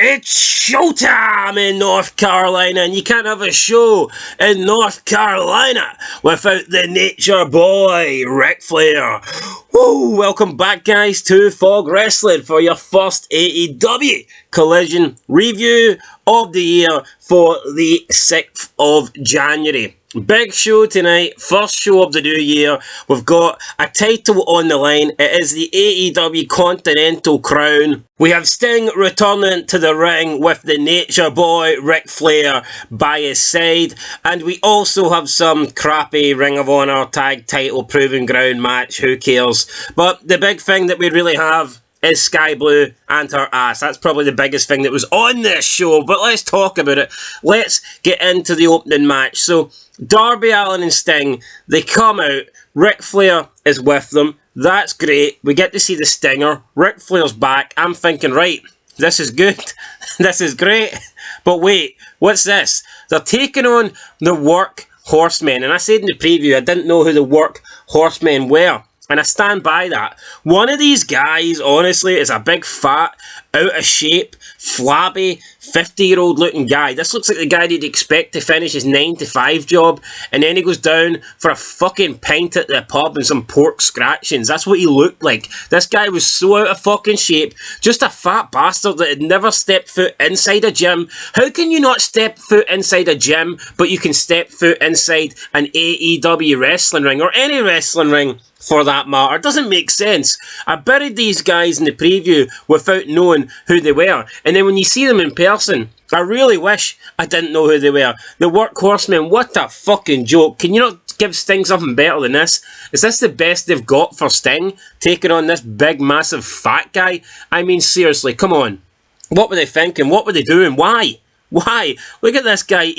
It's showtime in North Carolina, and you can't have a show in North Carolina without the nature boy, Ric Flair. Woo! Welcome back, guys, to Fog Wrestling for your first AEW Collision review of the year for the 6th of January. Big show tonight, first show of the new year. We've got a title on the line. It is the AEW Continental Crown. We have Sting returning to the ring with the nature boy Ric Flair by his side. And we also have some crappy Ring of Honor tag title proving ground match. Who cares? But the big thing that we really have is Sky Blue and her ass. That's probably the biggest thing that was on this show, but let's talk about it. Let's get into the opening match. So, Darby Allin and Sting, they come out. Ric Flair is with them. That's great. We get to see the Stinger. Ric Flair's back. I'm thinking, right, this is good. This is great. But wait, what's this? They're taking on the Work Horsemen. And I said in the preview, I didn't know who the Work Horsemen were. And I stand by that. One of these guys, honestly, is a big, fat, out of shape, flabby, 50-year-old looking guy. This looks like the guy you'd expect to finish his 9-to-5 job, and then he goes down for a fucking pint at the pub and some pork scratchings. That's what he looked like. This guy was so out of fucking shape. Just a fat bastard that had never stepped foot inside a gym. How can you not step foot inside a gym, but you can step foot inside an AEW wrestling ring, or any wrestling ring for that matter? It doesn't make sense. I buried these guys in the preview without knowing who they were, and then when you see them in person, I really wish I didn't know who they were. The Workhorsemen, what a fucking joke. Can you not give Sting something better than this? Is this the best they've got for Sting, taking on this big, massive, fat guy? I mean, seriously, come on. What were they thinking? What were they doing? Why? Why? Look at this guy.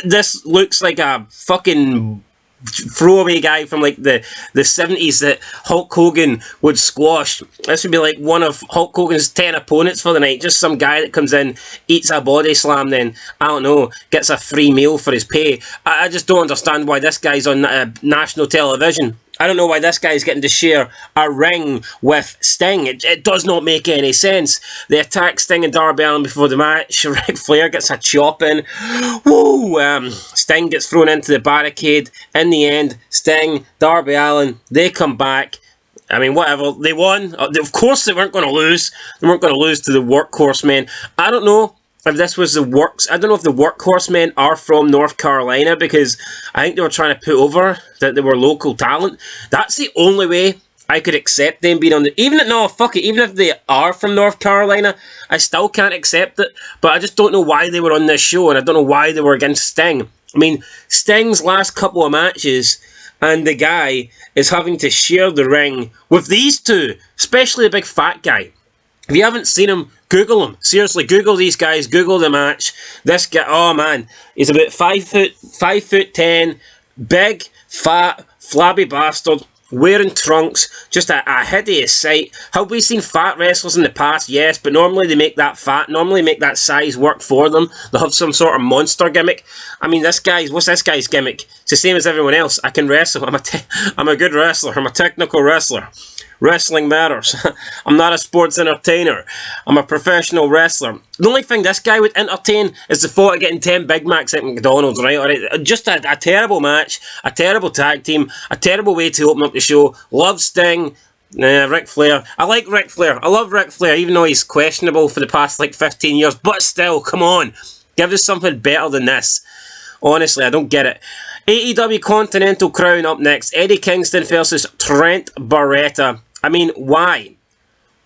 This looks like a fucking throwaway guy from like the 70s that Hulk Hogan would squash. This would be like one of Hulk Hogan's 10 opponents for the night. Just some guy that comes in, eats a body slam, then, I don't know, gets a free meal for his pay. I just don't understand why this guy's on national television. I don't know why this guy's getting to share a ring with Sting. It does not make any sense. They attack Sting and Darby Allin before the match. Ric Flair gets a chop in. Woo! Sting gets thrown into the barricade. In the end, Sting, Darby Allin, they come back. I mean, whatever. They won. Of course they weren't going to lose. They weren't going to lose to the Workhorsemen. I don't know if this was the Works. I don't know if the Workhorsemen are from North Carolina, because I think they were trying to put over that they were local talent. That's the only way I could accept them being on the... Even if they are from North Carolina, I still can't accept it. But I just don't know why they were on this show, and I don't know why they were against Sting. I mean, Sting's last couple of matches, and the guy is having to share the ring with these two, especially the big fat guy. If you haven't seen him, Google him. Seriously, Google these guys. Google the match. This guy, oh man, he's about 5'10", big, fat, flabby bastard, wearing trunks, just a hideous sight. Have we seen fat wrestlers in the past? Yes, but normally they make that fat, normally make that size work for them. They'll have some sort of monster gimmick. I mean, what's this guy's gimmick? It's the same as everyone else. I can wrestle. I'm a good wrestler. I'm a technical wrestler. Wrestling matters. I'm not a sports entertainer. I'm a professional wrestler. The only thing this guy would entertain is the thought of getting 10 Big Macs at McDonald's, right? Alright, just a terrible match, a terrible tag team, a terrible way to open up the show. Love Sting. Ric Flair. I like Ric Flair. I love Ric Flair, even though he's questionable for the past like 15 years. But still, come on. Give us something better than this. Honestly, I don't get it. AEW Continental Crown up next. Eddie Kingston versus Trent Barreta. I mean, why?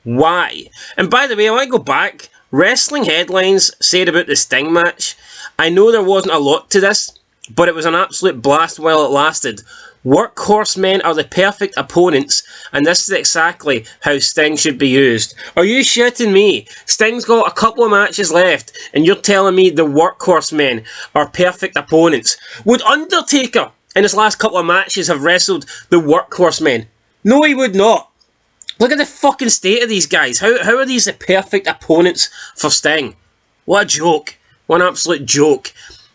Why? And by the way, I want to go back. Wrestling Headlines said about the Sting match, I know there wasn't a lot to this, but it was an absolute blast while it lasted. Workhorsemen are the perfect opponents, and this is exactly how Sting should be used. Are you shitting me? Sting's got a couple of matches left, and you're telling me the Workhorsemen are perfect opponents? Would Undertaker, in his last couple of matches, have wrestled the Workhorsemen? No, he would not. Look at the fucking state of these guys. How are these the perfect opponents for Sting? What a joke. What an absolute joke.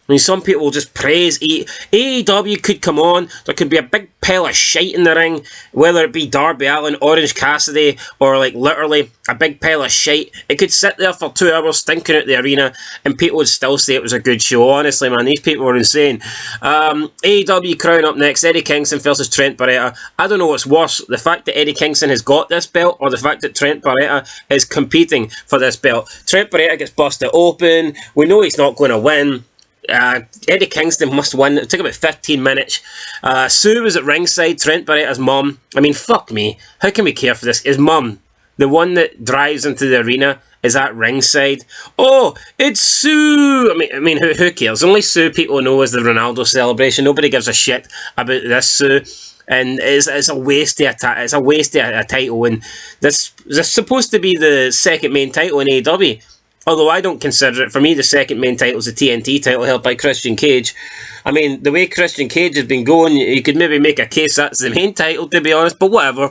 I mean, some people just praise AEW could come on, there could be a big pile of shite in the ring, whether it be Darby Allin, Orange Cassidy, or like literally a big pile of shite. It could sit there for 2 hours stinking out the arena, and people would still say it was a good show. Honestly, man, these people were insane. AEW Crown up next, Eddie Kingston versus Trent Barreta. I don't know what's worse, the fact that Eddie Kingston has got this belt, or the fact that Trent Barreta is competing for this belt. Trent Barreta gets busted open, we know he's not going to win. Eddie Kingston must win. It took about 15 minutes. Sue was at ringside, Trent Barreta's mum. I mean, fuck me. How can we care for this? His mum, the one that drives into the arena, is at ringside. Oh, it's Sue! I mean, who cares? Only Sue people know is the Ronaldo celebration. Nobody gives a shit about this Sue. And it's a waste of a title. And this is supposed to be the second main title in AEW. Although I don't consider it. For me, the second main title is the TNT title held by Christian Cage. I mean, the way Christian Cage has been going, you could maybe make a case that's the main title, to be honest, but whatever.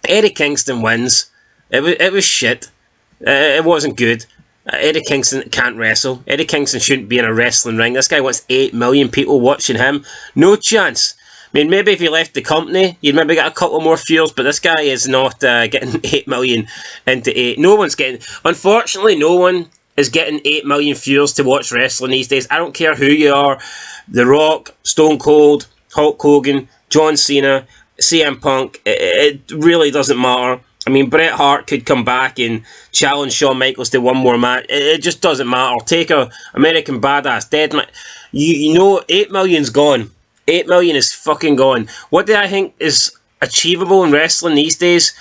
Eddie Kingston wins. It was shit. It wasn't good. Eddie Kingston can't wrestle. Eddie Kingston shouldn't be in a wrestling ring. This guy wants 8 million people watching him. No chance. I mean, maybe if he left the company, you'd maybe get a couple more viewers, but this guy is not getting 8 million into 8. No one's getting... Unfortunately, no one is getting 8 million viewers to watch wrestling these days. I don't care who you are. The Rock, Stone Cold, Hulk Hogan, John Cena, CM Punk. It really doesn't matter. I mean, Bret Hart could come back and challenge Shawn Michaels to one more match. It just doesn't matter. Take a American Badass, Deadman. You know, 8 million's gone. 8 million is fucking gone. What do I think is achievable in wrestling these days?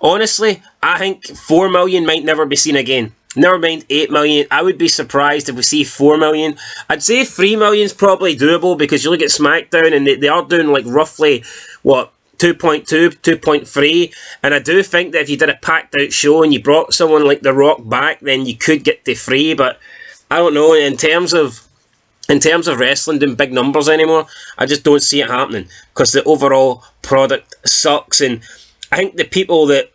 Honestly, I think 4 million might never be seen again. Never mind 8 million. I would be surprised if we see 4 million. I'd say 3 million is probably doable because you look at SmackDown and they are doing like roughly, what, 2.2, 2.3. And I do think that if you did a packed out show and you brought someone like The Rock back, then you could get to 3. But I don't know, in terms of wrestling doing big numbers anymore, I just don't see it happening because the overall product sucks. And I think the people that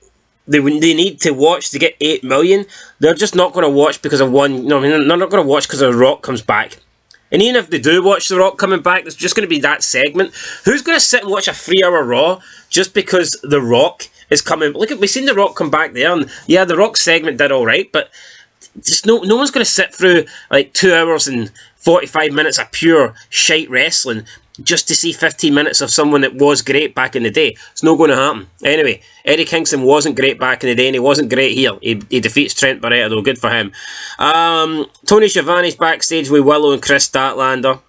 they need to watch to get 8 million, they're just not going to watch because of one. No, I mean, they're not going to watch because The Rock comes back. And even if they do watch The Rock coming back, it's just going to be that segment. Who's going to sit and watch a 3-hour Raw just because The Rock is coming? Look, we've seen The Rock come back there, and yeah, The Rock segment did all right, but just no one's going to sit through like 2 hours and 45 minutes of pure shite wrestling just to see 15 minutes of someone that was great back in the day. It's not going to happen. Anyway, Eddie Kingston wasn't great back in the day, and he wasn't great here. He defeats Trent Barreta, though. Good for him. Tony Schiavone's backstage with Willow and Chris Statlander.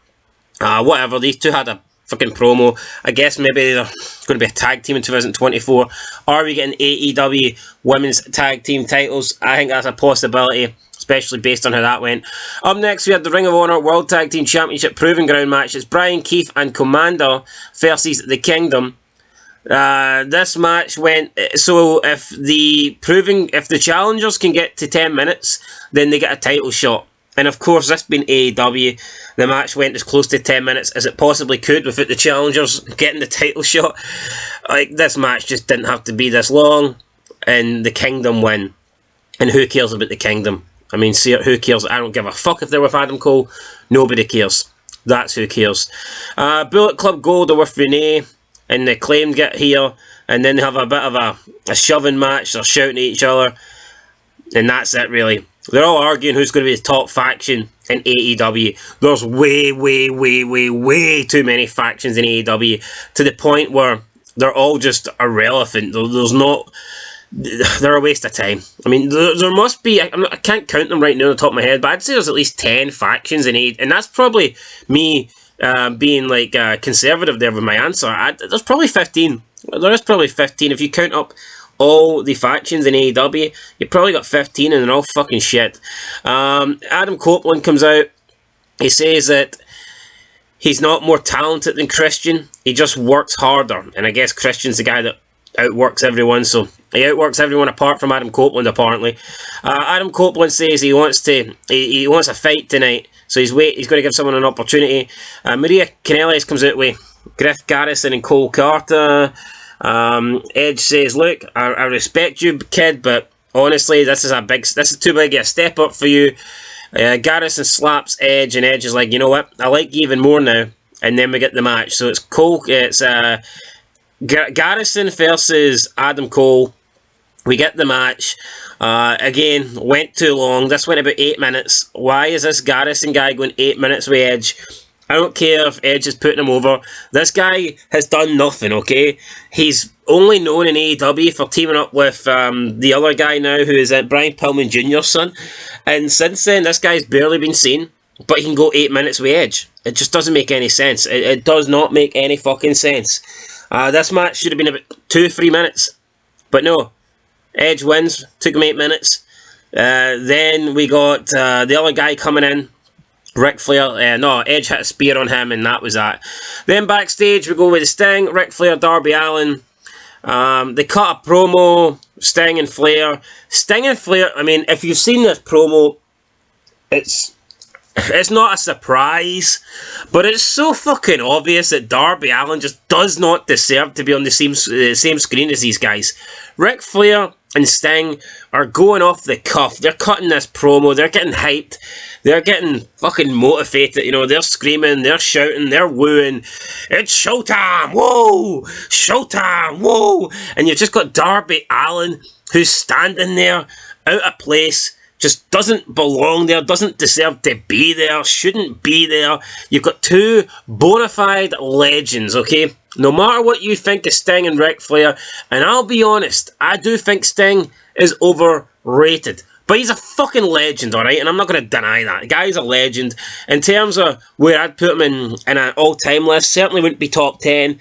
Whatever, these two had a fucking promo. I guess maybe they're going to be a tag team in 2024. Are we getting AEW women's tag team titles? I think that's a possibility, especially based on how that went. Up next, we had the Ring of Honor World Tag Team Championship Proving Ground match. It's Brian Keith and Commander versus The Kingdom. This match went... So, if the challengers can get to 10 minutes, then they get a title shot. And of course, this being AEW, the match went as close to 10 minutes as it possibly could without the challengers getting the title shot. Like, this match just didn't have to be this long, and The Kingdom win. And who cares about The Kingdom? I mean, see, who cares? I don't give a fuck if they're with Adam Cole. Nobody cares. That's who cares. Bullet Club Gold are with Renee, and the Acclaimed get here, and then they have a bit of a shoving match. They're shouting at each other, and that's it, really. They're all arguing who's going to be the top faction in AEW. There's way too many factions in AEW, to the point where they're all just irrelevant. They're a waste of time. I mean, there must be... I can't count them right now on the top of my head, but I'd say there's at least 10 factions in AEW, and that's probably me being like conservative there with my answer. There's probably 15. There is probably 15 if you count up all the factions in AEW. You probably got 15, and they're all fucking shit. Adam Copeland comes out. He says that he's not more talented than Christian. He just works harder, and I guess Christian's the guy that outworks everyone, so he outworks everyone apart from Adam Copeland, apparently. Adam Copeland says he wants a fight tonight, so he's going to give someone an opportunity. Maria Kanellis comes out with Griff Garrison and Cole Carter. Edge says, look, I respect you, kid, but honestly, this is too big a step up for you. Garrison slaps Edge, and Edge is like, you know what? I like you even more now. And then we get the match. So it's Cole. It's Garrison versus Adam Cole. We get the match. Again, went too long. This went about 8 minutes. Why is this Garrison guy going 8 minutes with Edge? I don't care if Edge is putting him over. This guy has done nothing, okay? He's only known in AEW for teaming up with the other guy now, who is Brian Pillman Jr.'s son. And since then, this guy's barely been seen, but he can go 8 minutes with Edge. It just doesn't make any sense. It does not make any fucking sense. This match should have been about 2-3 minutes, but no. Edge wins, took him 8 minutes. Then we got the other guy coming in, Ric Flair. No, Edge hit a spear on him, and that was that. Then backstage, we go with Sting, Ric Flair, Darby Allin. They cut a promo, Sting and Flair. Sting and Flair, I mean, if you've seen this promo, it's not a surprise, but it's so fucking obvious that Darby Allin just does not deserve to be on the same screen as these guys. Ric Flair and Sting are going off the cuff. They're cutting this promo. They're getting hyped. They're getting fucking motivated. You know, they're screaming. They're shouting. They're wooing. It's showtime. Whoa. Showtime. Whoa. And you've just got Darby Allin, who's standing there out of place. Just doesn't belong there, doesn't deserve to be there, shouldn't be there. You've got two bona fide legends, okay? No matter what you think of Sting and Ric Flair, and I'll be honest, I do think Sting is overrated. But he's a fucking legend, alright? And I'm not going to deny that. The guy's a legend. In terms of where I'd put him in an all-time list, certainly wouldn't be top 10.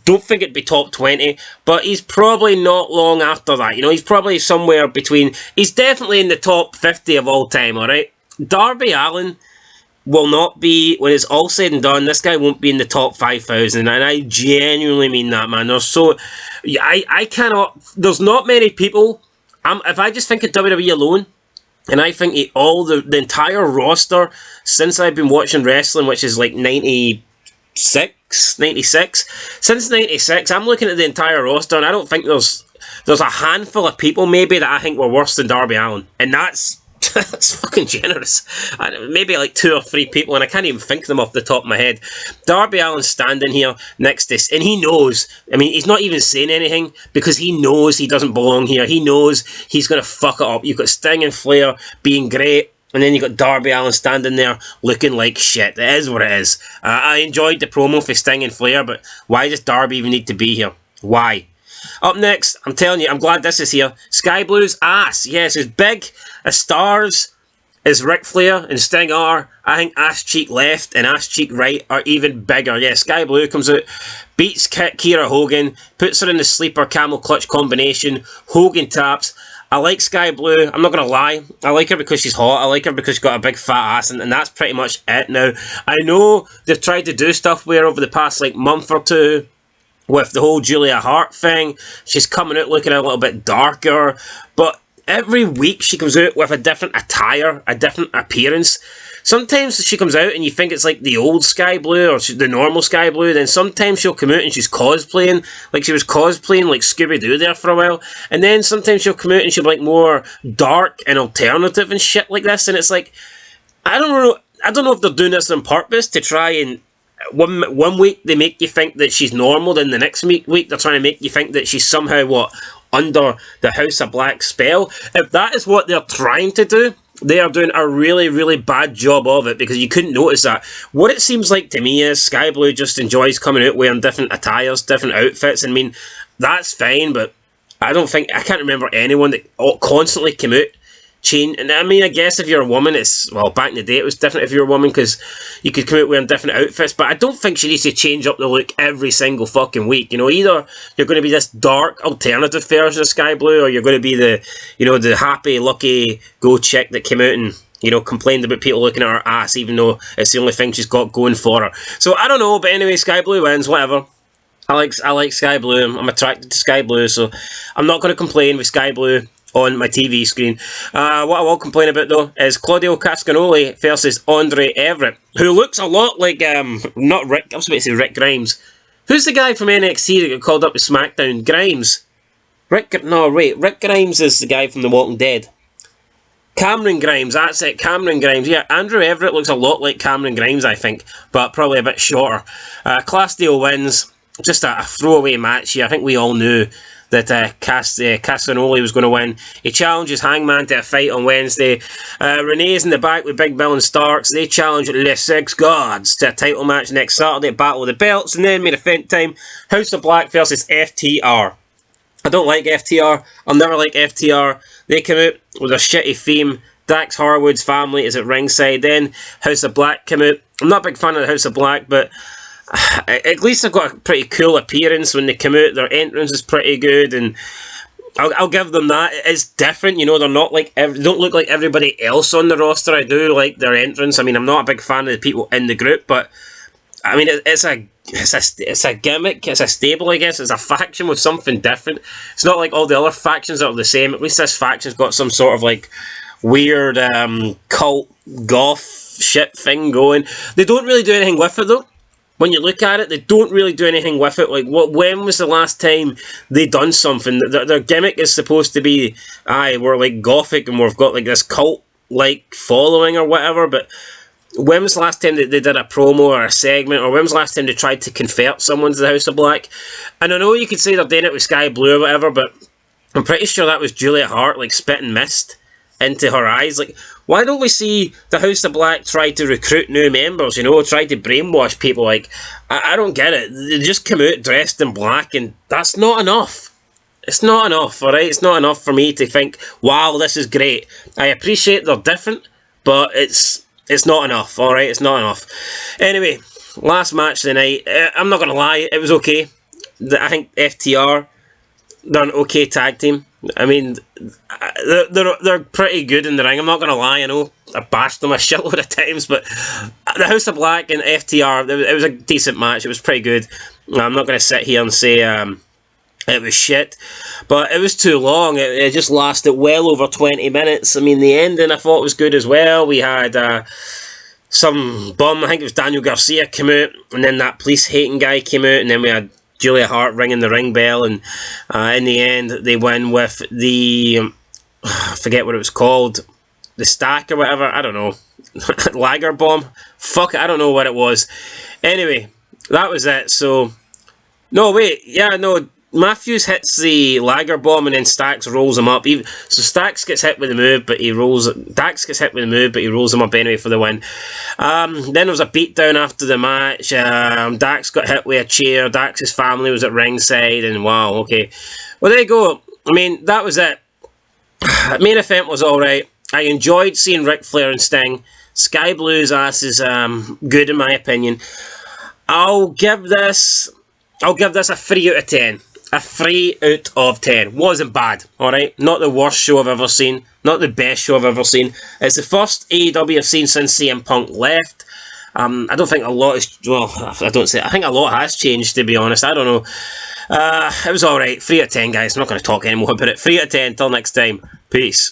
Don't think it'd be top 20, but he's probably not long after that. You know, he's probably somewhere between... He's definitely in the top 50 of all time, alright? Darby Allin will not be... When it's all said and done, this guy won't be in the top 5,000, and I genuinely mean that, man. There's so... I cannot... There's not many people... if I just think of WWE alone, and I think the entire roster since I've been watching wrestling, which is like 96. Since 96, I'm looking at the entire roster, and I don't think there's a handful of people maybe that I think were worse than Darby Allin, and that's fucking generous. Maybe like 2 or 3 people, and I can't even think of them off the top of my head. Darby Allin's standing here next to, and he knows. I mean, he's not even saying anything because he knows he doesn't belong here. He knows he's gonna fuck it up. You've got Sting and Flair being great. And then you got Darby Allin standing there looking like shit. It is what it is. I enjoyed the promo for Sting and Flair, but why does Darby even need to be here? Why? Up next, I'm telling you, I'm glad this is here. Sky Blue's ass. Yes, as big as stars as Ric Flair and Sting are, I think ass cheek left and ass cheek right are even bigger. Yeah, Sky Blue comes out, beats Kiera Hogan, puts her in the sleeper camel clutch combination. Hogan taps. I like Sky Blue, I'm not going to lie. I like her because she's hot. I like her because she's got a big fat ass, and that's pretty much it now. I know they've tried to do stuff with her over the past like month or two with the whole Julia Hart thing. She's coming out looking a little bit darker, but every week she comes out with a different attire, a different appearance. Sometimes she comes out and you think it's like the old Sky Blue or the normal Sky Blue. Then sometimes she'll come out and she's cosplaying. Like she was cosplaying like Scooby-Doo there for a while. And then sometimes she'll come out and she'll be like more dark and alternative and shit like this. And it's like, I don't know if they're doing this on purpose to try and... One week they make you think that she's normal. Then the next week they're trying to make you think that she's somehow, under the House of Black spell. If that is what they're trying to do, they are doing a really, really bad job of it, because you couldn't notice that. What it seems like to me is Sky Blue just enjoys coming out wearing different attires, different outfits. I mean, that's fine, but I can't remember anyone that constantly came out change. And I mean, I guess if you're a woman, back in the day it was different if you're a woman, because you could come out wearing different outfits, but I don't think she needs to change up the look every single fucking week. You know, either you're going to be this dark alternative version of Sky Blue, or you're going to be the happy lucky go chick that came out and complained about people looking at her ass, even though it's the only thing she's got going for her. So I don't know, but anyway, Sky Blue wins, whatever. I like Sky Blue. I'm attracted to Sky Blue, so I'm not going to complain with Sky Blue on my TV screen. What I will complain about, though, is Claudio Castagnoli versus Andre Everett, who looks a lot like, not Rick, I was about to say Rick Grimes. Who's the guy from NXT that got called up to SmackDown? Grimes? Rick Grimes is the guy from The Walking Dead. Cameron Grimes, that's it, Cameron Grimes. Yeah, Andrew Everett looks a lot like Cameron Grimes, I think, but probably a bit shorter. Class Deal wins. Just a throwaway match here. I think we all knew that Castagnoli was going to win. He challenges Hangman to a fight on Wednesday. Renee's in the back with Big Bill and Starks. They challenge Les Six Gods to a title match next Saturday at Battle of the Belts. And then main event time, House of Black versus FTR. I don't like FTR. I'll never like FTR. They come out with a shitty theme. Dax Harwood's family is at ringside. Then House of Black come out. I'm not a big fan of the House of Black, but at least they've got a pretty cool appearance when they come out. Their entrance is pretty good, and I'll give them that. It's different, you know. They're not like they don't look like everybody else on the roster. I do like their entrance. I mean, I'm not a big fan of the people in the group, but I mean, it's a gimmick. It's a stable, I guess. It's a faction with something different. It's not like all the other factions that are the same. At least this faction's got some sort of like weird cult goth shit thing going. They don't really do anything with it though. When you look at it, they don't really do anything with it. Like, when was the last time they done something? Their gimmick is supposed to be, we're like gothic and we've got like this cult-like following or whatever, but when was the last time they did a promo or a segment, or when was the last time they tried to convert someone to the House of Black? And I know you could say they're doing it with Sky Blue or whatever, but I'm pretty sure that was Julia Hart, like, spitting mist into her eyes. Like, why don't we see the House of Black try to recruit new members, you know, try to brainwash people? Like, I don't get it. They just come out dressed in black, and that's not enough. It's not enough, alright? It's not enough for me to think, wow, this is great. I appreciate they're different, but it's not enough, alright? It's not enough. Anyway, last match of the night. I'm not going to lie, it was okay. I think FTR, they're an okay tag team. I mean, they're pretty good in the ring. I'm not going to lie, I know I bashed them a shitload of times, but the House of Black and FTR, it was a decent match. It was pretty good. I'm not going to sit here and say it was shit, but it was too long. It just lasted well over 20 minutes. I mean, the ending I thought was good as well. We had some bum, I think it was Daniel Garcia, came out, and then that police-hating guy came out, and then we had Julia Hart ringing the ring bell, and in the end they win with the I forget what it was called, the stack or whatever, I don't know, Lager bomb, fuck it, I don't know what it was. Anyway, that was it. So no, wait, yeah, no, Matthews hits the Lager bomb and then Stax rolls him up. So Stax gets hit with the move, but Dax gets hit with the move, but he rolls him up anyway for the win. Then there was a beatdown after the match. Dax got hit with a chair. Dax's family was at ringside, and wow, okay. Well, there you go. I mean, that was it. Main event was alright. I enjoyed seeing Ric Flair and Sting. Sky Blue's ass is good in my opinion. I'll give this a 3 out of 10. A 3 out of 10. Wasn't bad, alright? Not the worst show I've ever seen. Not the best show I've ever seen. It's the first AEW I've seen since CM Punk left. I don't think a lot is... Well, I think a lot has changed, to be honest. I don't know. It was alright. 3 out of 10, guys. I'm not going to talk anymore about it. 3 out of 10. Till next time. Peace.